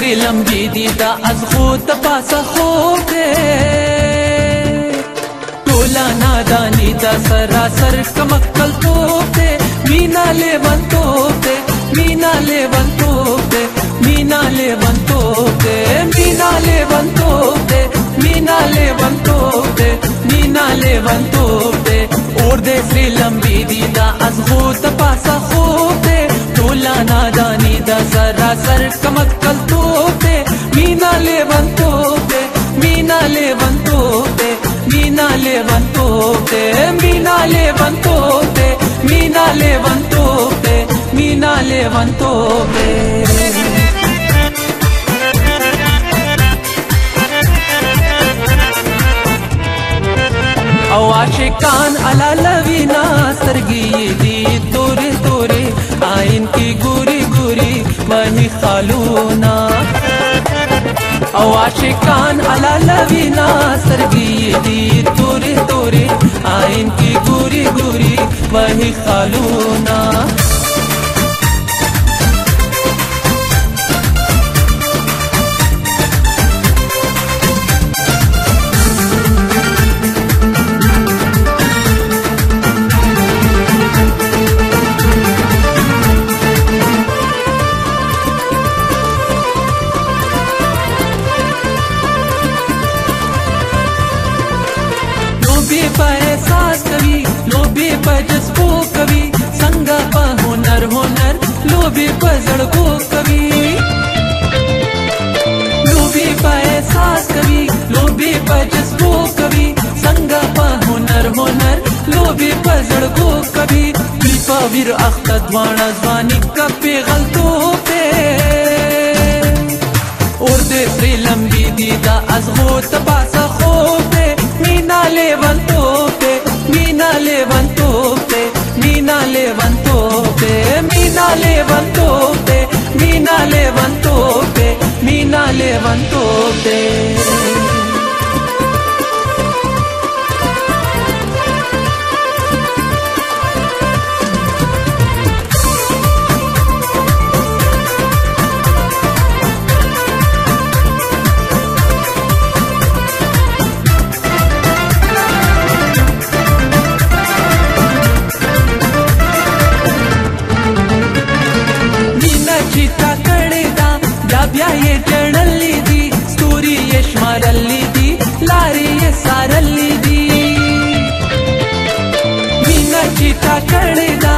سری لمبی دیدا از خود پاسا خوبه تولا نادانی دا سراسر کمکل توبه مینا لیوان توبه مینا لیوان توبه مینا لیوان توبه مینا لیوان توبه مینا لیوان توبه مینا لیوان توبه اور دے سری لمبی دیدا از خود پاسا خوبه تولا نادانی دا سراسر کمکل توبه مینا لیوان توبه مینا لیوان توبه مینا لیوان توبه مینا لیوان توبه مینا لیوان توبه مینا لیوان توبه او आशिकान अला लवीना सरगी दी तोरे तोरे आइन की गुरी गुरी वही खालूना او आशिकान अला लवीना सरगी दी तोरे तोरे आइन की गुरी गुरी वही खालूना एहसास कवि लोबे पर जज्बो कवि संगा पा हुनर हुनर लोबे पर जड़को कवि लोबे पर एहसास कवि लोबे पर जज्बो कवि संगा पा हुनर हुनर लोबे पर जड़को कवि कृपा वीर अख्तर द्वाणा जवानी कपे गलतो पे और दे श्री लंबी दीदा अजगो तपासा खोपे मीना लेवन तोपे मीना लेवन तोपे मीना लेवन तोपे मीना लेवन तोपे मीना लेवन तोपे मीना लेवन तोपे ब्या ये जर्नली दी स्टोरी ये श्मारली दी लारी ये सारली दी मीना चीता कड़ेदा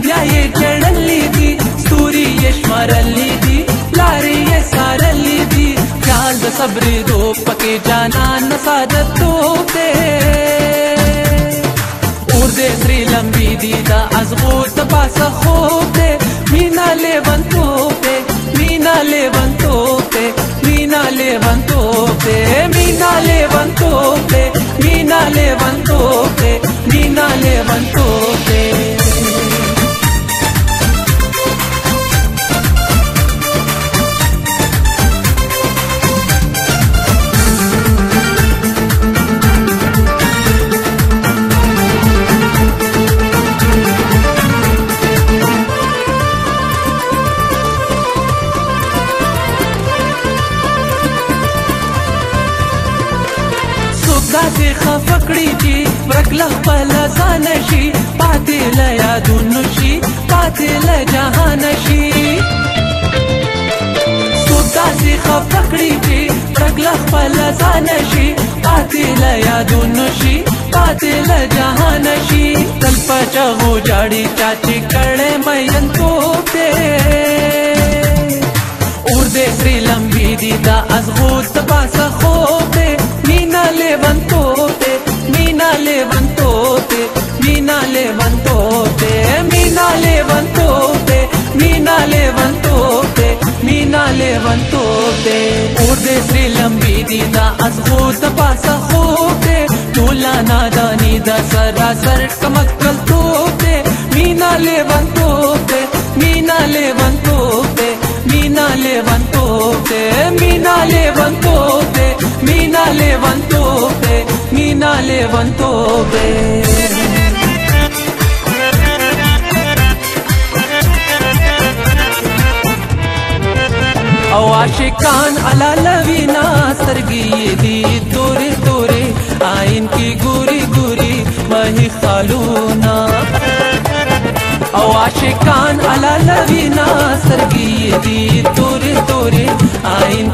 ब्या ये जर्नली दी स्टोरी ये श्मारली दी लारी ये सारली दी ख्याल द सबरी दो पके जाना नसादत तो दे और दे श्री लंबी दीदा अजगो तपासा खोब दे मीना लेवन तोपे मीना लेवन तोपे मीना लेवन तोपे मीना लेवन तोपे मीना लेवन तोपे मीना लेवन तोपे दासे खफकड़ी जी रखला पला जानशी पाते लया दुनुशी पाते ल जहानशी दासे खफकड़ी जी रखला पला जानशी पाते लया दुनुशी पाते ल जहानशी तल पचगो जाड़ी चाची कड़े मयन तोपे और दे श्री लंबी दीदा अजगो तपासा खोपे मीना लेवन तोपे मीना लेवन तोपे मीना लेवन तोपे मीना लेवन तोपे मीना लेवन तोपे मीना लेवन तोपे और दे श्री लंबी दीदा अजगो तपासा खोपे तोला नादानी दा सरासर कमक्कल तोपे मीना लेवन तोपे मीना लेवन तोपे मीना लेवन तोपे मीना लेवन तोपे मीना लेवन तोपे मीना लेवन तोपे او आशिकान अला लवीना सरगी दी तोरे तोरे आइन की गुरी गुरी मही खालूना او आशिकान अला लवीना सरगी दी तोरे तोरे आइन